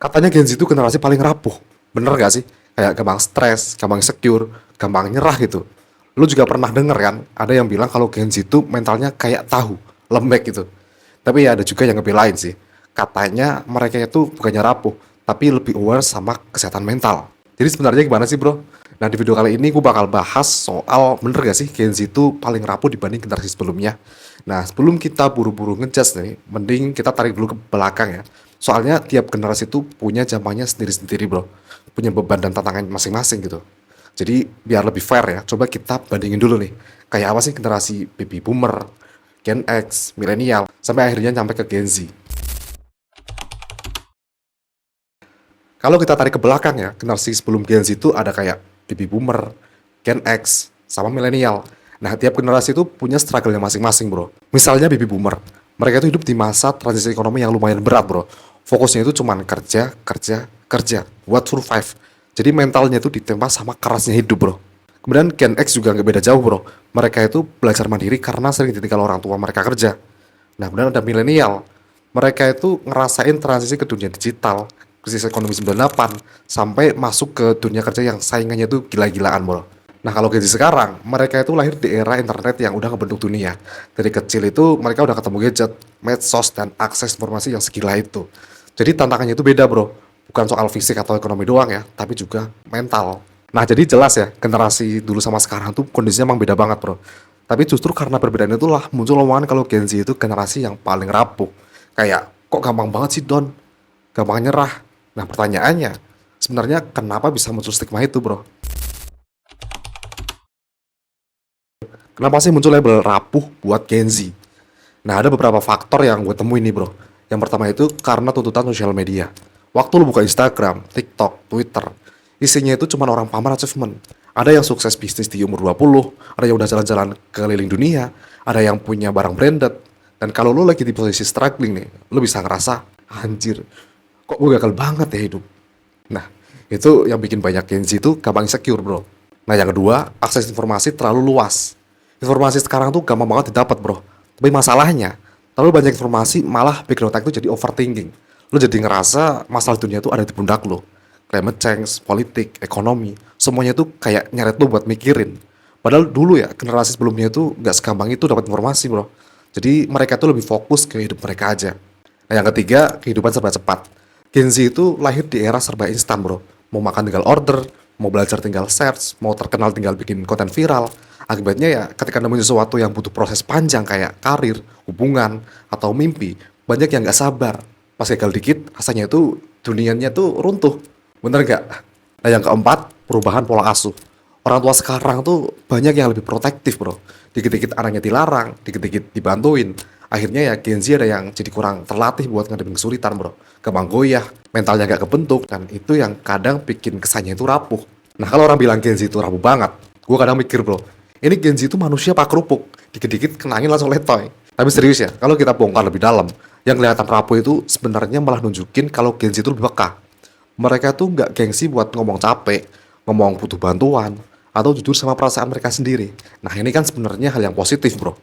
Katanya Gen Z itu generasi paling rapuh. Bener gak sih? Kayak gampang stres, gampang insecure, gampang nyerah gitu. Lu juga pernah denger kan? Ada yang bilang kalau Gen Z itu mentalnya kayak tahu, lembek gitu. Tapi ya ada juga yang ngebelain sih. Katanya mereka itu bukannya rapuh, tapi lebih aware sama kesehatan mental. Jadi sebenarnya gimana sih bro? Nah di video kali ini gue bakal bahas soal bener gak sih Gen Z itu paling rapuh dibanding generasi sebelumnya. Nah sebelum kita buru-buru ngejudge nih, mending kita tarik dulu ke belakang ya. Soalnya tiap generasi itu punya zamannya sendiri-sendiri bro. Punya beban dan tantangan masing-masing gitu. Jadi biar lebih fair ya, coba kita bandingin dulu nih. Kayak apa sih generasi baby boomer, Gen X, milenial, sampai akhirnya sampai ke Gen Z. Kalau kita tarik ke belakang ya, generasi sebelum Gen Z itu ada kayak baby boomer, Gen X, sama milenial. Nah, tiap generasi itu punya struggle-nya masing-masing, bro. Misalnya baby boomer, mereka itu hidup di masa transisi ekonomi yang lumayan berat, bro. Fokusnya itu cuman kerja, kerja, kerja, buat survive. Jadi mentalnya itu ditempa sama kerasnya hidup, bro. Kemudian Gen X juga nggak beda jauh, bro. Mereka itu belajar mandiri karena sering ditinggal orang tua mereka kerja. Nah, kemudian ada milenial. Mereka itu ngerasain transisi ke dunia digital, krisis ekonomi 98, sampai masuk ke dunia kerja yang saingannya itu gila-gilaan, bro. Nah, kalau Gen Z sekarang, mereka itu lahir di era internet yang udah ngebentuk dunia. Dari kecil itu mereka udah ketemu gadget, medsos, dan akses informasi yang segila itu. Jadi tantangannya itu beda, bro. Bukan soal fisik atau ekonomi doang ya, tapi juga mental. Nah, jadi jelas ya, generasi dulu sama sekarang tuh kondisinya emang beda banget, bro. Tapi justru karena perbedaan itulah muncul omongan kalau Gen Z itu generasi yang paling rapuh. Kayak, kok gampang banget sih Don? Gampang nyerah. Nah pertanyaannya, sebenarnya kenapa bisa muncul stigma itu bro? Kenapa sih muncul label rapuh buat Gen Z? Nah ada beberapa faktor yang gue temuin nih bro. Yang pertama itu karena tuntutan sosial media. Waktu lu buka Instagram, TikTok, Twitter, isinya itu cuma orang pamer achievement. Ada yang sukses bisnis di umur 20, ada yang udah jalan-jalan keliling dunia, ada yang punya barang branded. Dan kalau lu lagi di posisi struggling nih, lu bisa ngerasa, anjir, kok gue gagal banget ya hidup. Nah, itu yang bikin banyak Gen Z itu gampang insecure, bro. Nah, yang kedua, akses informasi terlalu luas. Informasi sekarang tuh gampang banget didapat, bro. Tapi masalahnya, terlalu banyak informasi malah bikin otak itu jadi overthinking. Lo jadi ngerasa masalah dunia itu ada di pundak lo. Climate change, politik, ekonomi, semuanya tuh kayak nyeret lo buat mikirin. Padahal dulu ya, generasi sebelumnya itu nggak segampang itu dapat informasi, bro. Jadi mereka tuh lebih fokus ke hidup mereka aja. Nah, yang ketiga, kehidupan serba cepat. Gen Z itu lahir di era serba instan, bro. Mau makan tinggal order, mau belajar tinggal search, mau terkenal tinggal bikin konten viral. Akibatnya ya, ketika nemuin sesuatu yang butuh proses panjang kayak karir, hubungan, atau mimpi, banyak yang nggak sabar. Pas gagal dikit, rasanya itu dunianya tuh runtuh. Bener nggak? Nah, yang keempat, perubahan pola asuh. Orang tua sekarang tuh banyak yang lebih protektif bro. Dikit-dikit anaknya dilarang, dikit-dikit dibantuin. Akhirnya ya Gen Z ada yang jadi kurang terlatih buat ngadepin kesulitan bro. Gampang goyah, mentalnya gak kebentuk, dan itu yang kadang bikin kesannya itu rapuh. Nah kalau orang bilang Gen Z itu rapuh banget, gue kadang mikir bro, ini Gen Z itu manusia pak kerupuk, dikit-dikit kenangin langsung letoy. Tapi serius ya, kalau kita bongkar lebih dalam, yang kelihatan rapuh itu sebenarnya malah nunjukin kalau Gen Z itu lebih peka. Mereka tuh nggak gengsi buat ngomong capek, ngomong butuh bantuan, atau jujur sama perasaan mereka sendiri. Nah ini kan sebenarnya hal yang positif bro.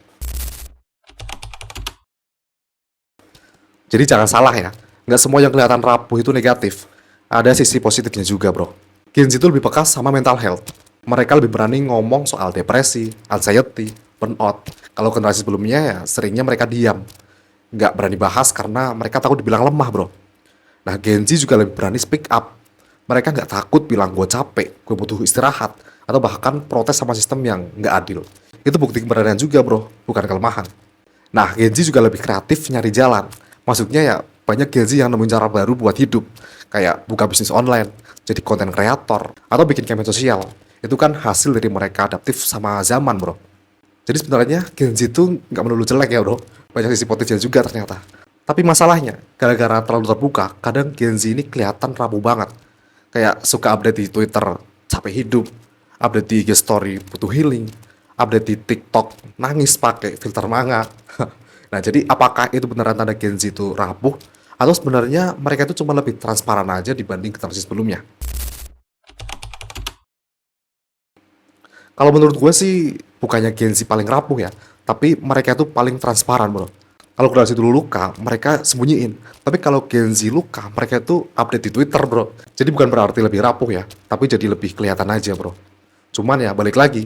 Jadi jangan salah ya, nggak semua yang kelihatan rapuh itu negatif. Ada sisi positifnya juga bro. Gen Z itu lebih peka sama mental health. Mereka lebih berani ngomong soal depresi, anxiety, burnout. Kalau generasi sebelumnya ya seringnya mereka diam. Nggak berani bahas karena mereka takut dibilang lemah bro. Nah, Gen Z juga lebih berani speak up. Mereka nggak takut bilang gue capek, gue butuh istirahat, atau bahkan protes sama sistem yang nggak adil. Itu bukti keberanian juga bro, bukan kelemahan. Nah, Gen Z juga lebih kreatif nyari jalan. Maksudnya ya, banyak Gen Z yang nemuin cara baru buat hidup. Kayak buka bisnis online, jadi konten kreator, atau bikin campaign sosial. Itu kan hasil dari mereka adaptif sama zaman bro. Jadi sebenarnya Gen Z itu nggak melulu jelek ya bro, banyak sisi positifnya juga ternyata. Tapi masalahnya, gara-gara terlalu terbuka, kadang Gen Z ini kelihatan rapuh banget. Kayak suka update di Twitter, capek hidup, update di IG Story, butuh healing, update di TikTok, nangis pakai filter manga. Nah jadi apakah itu beneran tanda Gen Z itu rapuh, atau sebenarnya mereka itu cuma lebih transparan aja dibanding generasi sebelumnya? Kalau menurut gue sih bukannya Gen Z paling rapuh ya, tapi mereka itu paling transparan bro. Kalau generasi dulu luka, mereka sembunyiin. Tapi kalau Gen Z luka, mereka itu update di Twitter, bro. Jadi bukan berarti lebih rapuh ya, tapi jadi lebih kelihatan aja, bro. Cuman ya balik lagi,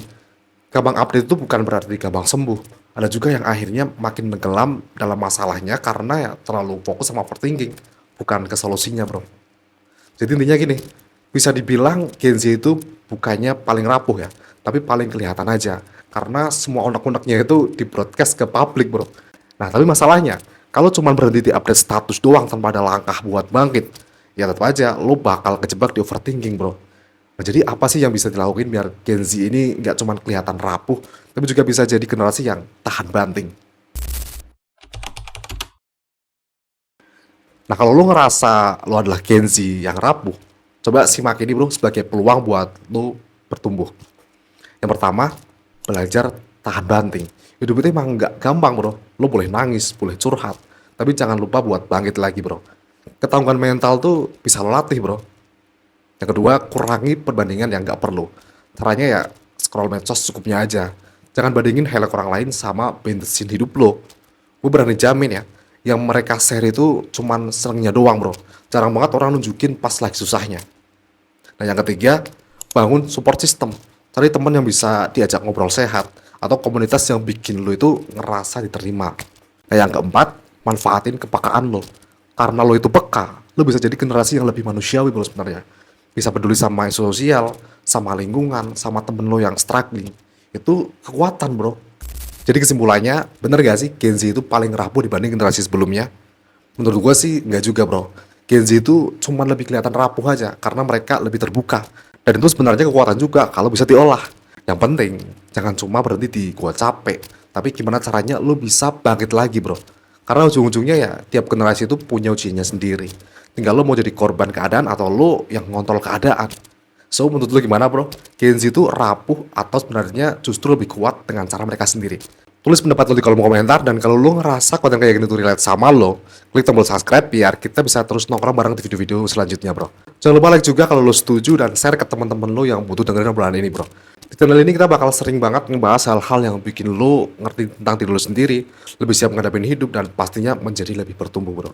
gampang update itu bukan berarti gampang sembuh. Ada juga yang akhirnya makin tenggelam dalam masalahnya karena ya terlalu fokus sama overthinking, bukan ke solusinya, bro. Jadi intinya gini, bisa dibilang Gen Z itu bukannya paling rapuh ya, tapi paling kelihatan aja. Karena semua unek-uneknya itu di broadcast ke publik, bro. Nah, tapi masalahnya, kalau cuma berhenti di update status doang tanpa ada langkah buat bangkit, ya tetap aja lo bakal kejebak di overthinking, bro. Nah, jadi apa sih yang bisa dilakuin biar Gen Z ini nggak cuma kelihatan rapuh, tapi juga bisa jadi generasi yang tahan banting? Nah, kalau lo ngerasa lo adalah Gen Z yang rapuh, coba simak ini bro sebagai peluang buat lo bertumbuh. Yang pertama, belajar tahan banting. Hidup itu emang nggak gampang bro. Lo boleh nangis, boleh curhat, tapi jangan lupa buat bangkit lagi bro. Ketangguhan mental tuh bisa lo latih bro. Yang kedua, kurangi perbandingan yang nggak perlu. Caranya ya scroll medsos cukupnya aja. Jangan bandingin highlight orang lain sama behind the scene hidup lo. Gue berani jamin ya, yang mereka share itu cuman senengnya doang bro. Jarang banget orang nunjukin pas lagi susahnya. Nah yang ketiga, bangun support system. Cari teman yang bisa diajak ngobrol sehat, atau komunitas yang bikin lo itu ngerasa diterima. Nah yang keempat, manfaatin kepekaan lo. Karena lo itu peka, lo bisa jadi generasi yang lebih manusiawi bro sebenarnya. Bisa peduli sama isu sosial, sama lingkungan, sama temen lo yang struggling. Itu kekuatan bro. Jadi kesimpulannya, bener gak sih Gen Z itu paling rapuh dibanding generasi sebelumnya? Menurut gue sih nggak juga bro. Gen Z itu cuma lebih kelihatan rapuh aja karena mereka lebih terbuka. Dan itu sebenarnya kekuatan juga kalau bisa diolah. Yang penting, jangan cuma berhenti di gua capek. Tapi gimana caranya lu bisa bangkit lagi bro. Karena ujung-ujungnya ya tiap generasi itu punya ujiannya sendiri. Tinggal lu mau jadi korban keadaan atau lu yang ngontrol keadaan. So menurut lu gimana bro? Gen Z itu rapuh atau sebenarnya justru lebih kuat dengan cara mereka sendiri? Tulis pendapat lo di kolom komentar, dan kalau lo ngerasa konten kayak gini tuh relate sama lo, klik tombol subscribe biar kita bisa terus nongkrong bareng di video-video selanjutnya bro. Jangan lupa like juga kalau lo setuju dan share ke teman-teman lo yang butuh dengerin obrolan ini bro. Di channel ini kita bakal sering banget ngebahas hal-hal yang bikin lo ngerti tentang diri lo sendiri, lebih siap ngadepin hidup, dan pastinya menjadi lebih bertumbuh bro.